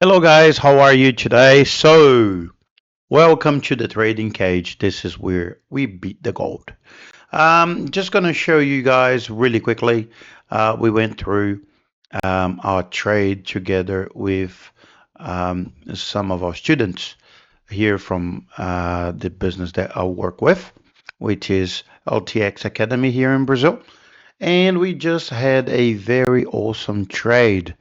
Hello guys, how are you today? So, welcome to the trading cage. This is where we beat the gold. Just gonna show you guys really quickly. We went through our trade together with some of our students here from the business that I work with, which is LTX Academy here in Brazil. And we just had a very awesome trade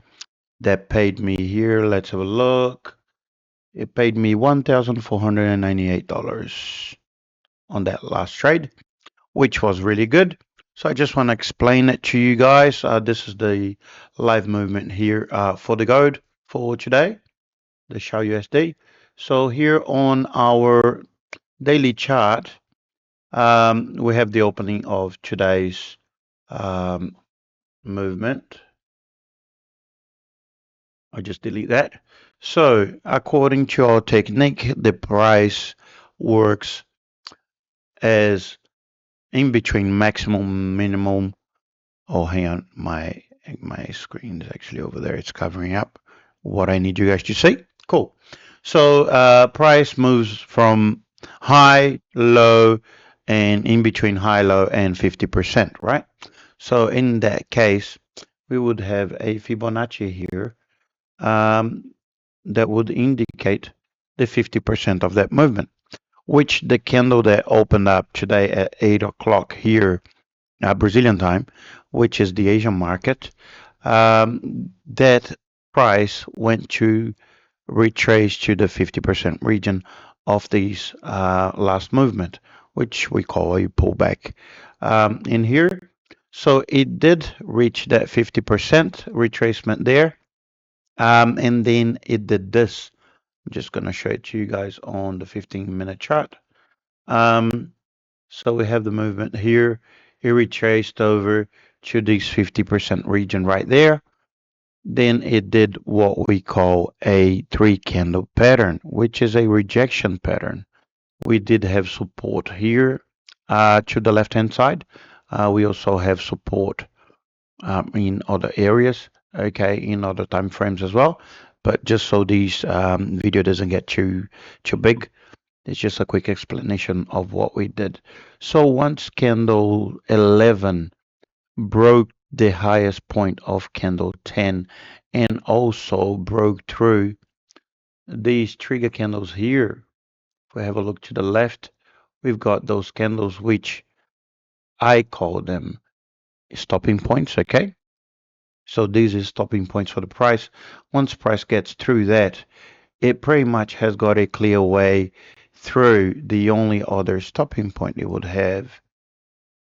that paid me here. Let's have a look. It paid me $1,498 on that last trade, which was really good. So I just want to explain it to you guys. This is the live movement here for the gold for today, the XAUUSD. So here on our daily chart, we have the opening of today's um, movement. I'll just delete that. So according to our technique, the price works as in between maximum, minimum. Oh, hang on, my screen is actually over there. It's covering up what I need you guys to see. Cool. So price moves from high, low, and in between high, low, and 50%, right? So in that case, we would have a Fibonacci here that would indicate the 50% of that movement, which the candle that opened up today at 8 o'clock here, Brazilian time, which is the Asian market, that price went to retrace to the 50% region of this last movement, which we call a pullback in here. So it did reach that 50% retracement there. And then it did this. I'm just going to show it to you guys on the 15-minute chart. So we have the movement here. It retraced over to this 50% region right there. Then it did what we call a three candle pattern, which is a rejection pattern. We did have support here to the left hand side. We also have support in other areas, okay, in other time frames as well. But just so this video doesn't get too big, it's just a quick explanation of what we did. So once candle 11 broke the highest point of candle 10 and also broke through these trigger candles here, if we have a look to the left, we've got those candles which I call them stopping points, okay? So these is stopping points for the price. Once price gets through that, it pretty much has got a clear way through. The only other stopping point it would have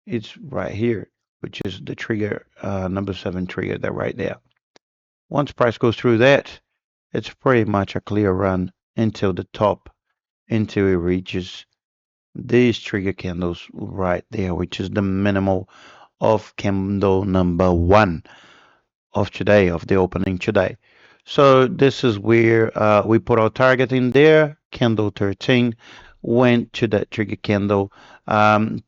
is right here, which is the trigger, number 7 trigger, that right there. Once price goes through that, it's pretty much a clear run until the top, until it reaches these trigger candles right there, which is the minimal of candle number 1 of today, of the opening today. So this is where we put our target in there. Candle 13 went to that trigger candle,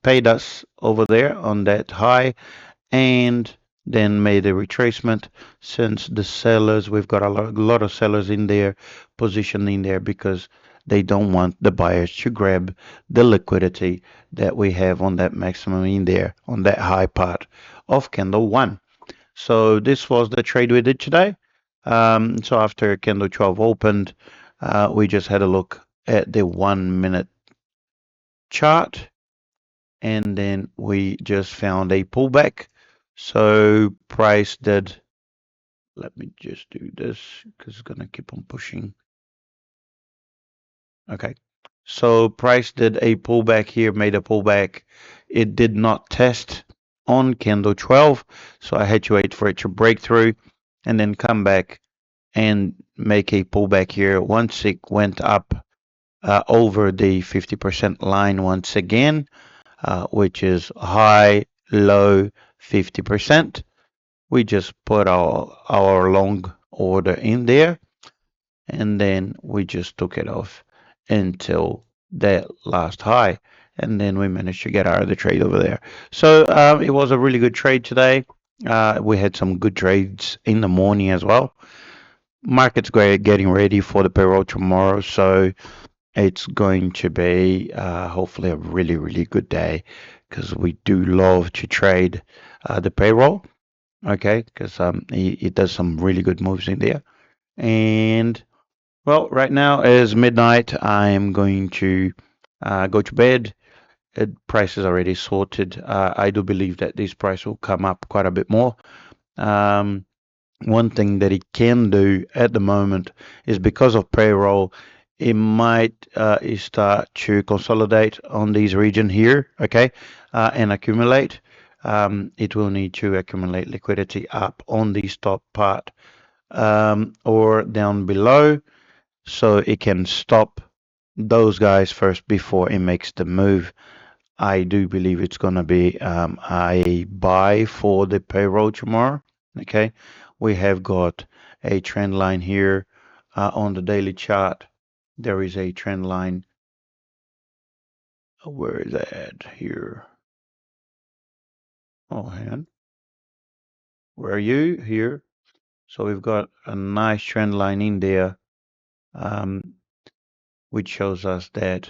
paid us over there on that high, and then made a retracement. Since the sellers, we've got a lot of sellers in there, positioned in there because they don't want the buyers to grab the liquidity that we have on that maximum in there, on that high part of candle 1. So this was the trade we did today. So after candle 12 opened, we just had a look at the 1 minute chart, and then we just found a pullback. So price did, let me just do this because it's going to keep on pushing. Okay. So price did a pullback here, made a pullback. It did not test on candle 12, so I had to wait for it to break through and then come back and make a pullback here. Once it went up over the 50% line once again, which is high, low, 50%. We just put our long order in there, and then we just took it off until that last high, and then we managed to get out of the trade over there. So it was a really good trade today. We had some good trades in the morning as well. market's getting ready for the payroll tomorrow, so it's going to be hopefully a really, really good day because we do love to trade the payroll, okay? Because it does some really good moves in there. And well, right now is midnight. I am going to go to bed. Price is already sorted. I do believe that this price will come up quite a bit more. Um, One thing that it can do at the moment is because of payroll, it might start to consolidate on this region here, okay, and accumulate. It will need to accumulate liquidity up on this top part or down below, so it can stop those guys first before it makes the move. I do believe it's going to be a buy for the payroll tomorrow. Okay, we have got a trend line here on the daily chart. There is a trend line. Where is that here? Oh, hang on. Where are you? Here. So we've got a nice trend line in there, um, which shows us that.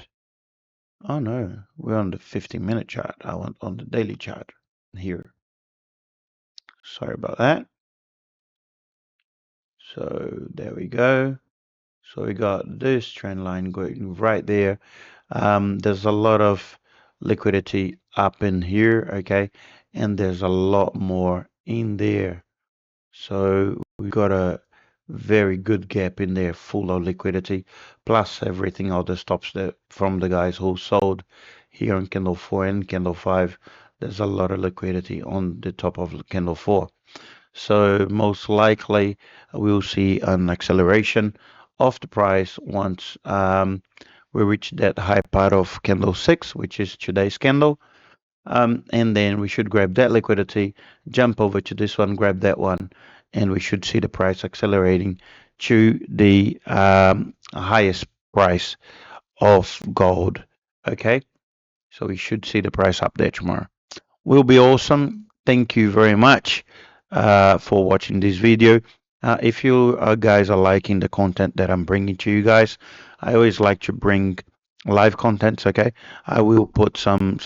Oh no, we're on the 15-minute chart. I want on the daily chart here. Sorry about that. So there we go. So we got this trend line going right there. There's a lot of liquidity up in here, okay? And there's a lot more in there. So we've got a very good gap in there full of liquidity, plus everything other stops that from the guys who sold here on candle 4 and candle 5. There's a lot of liquidity on the top of candle 4. So most likely we'll see an acceleration of the price once we reach that high part of candle 6, which is today's candle. And then we should grab that liquidity, jump over to this one, grab that one, and we should see the price accelerating to the highest price of gold. Okay, so we should see the price up there tomorrow. Will be awesome. Thank you very much for watching this video. If you guys are liking the content that I'm bringing to you guys, I always like to bring live contents. Okay, I will put um,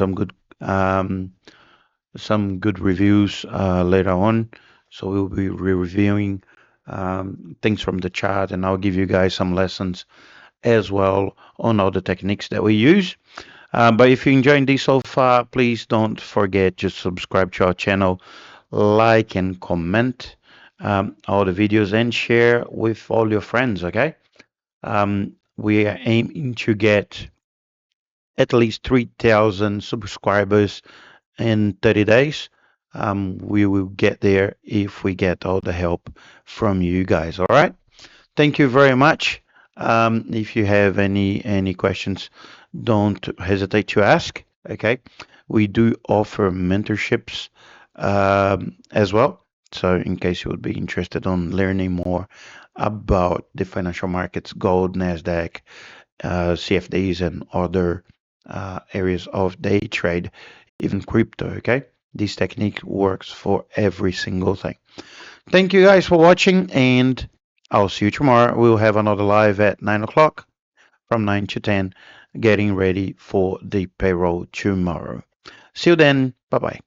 some good reviews later on. So we'll be reviewing things from the chart, and I'll give you guys some lessons as well on all the techniques that we use. But if you're enjoying this so far, please don't forget to subscribe to our channel, like and comment all the videos, and share with all your friends, okay? We are aiming to get at least 3,000 subscribers in 30 days. We will get there if we get all the help from you guys, all right? Thank you very much. If you have any questions, don't hesitate to ask. Okay, we do offer mentorships as well. So, in case you would be interested on learning more about the financial markets, gold, Nasdaq, CFDs, and other areas of day trade, even crypto. Okay, this technique works for every single thing. Thank you guys for watching, and I'll see you tomorrow. We'll have another live at 9 o'clock from 9 to 10, getting ready for the payroll tomorrow. See you then. Bye bye.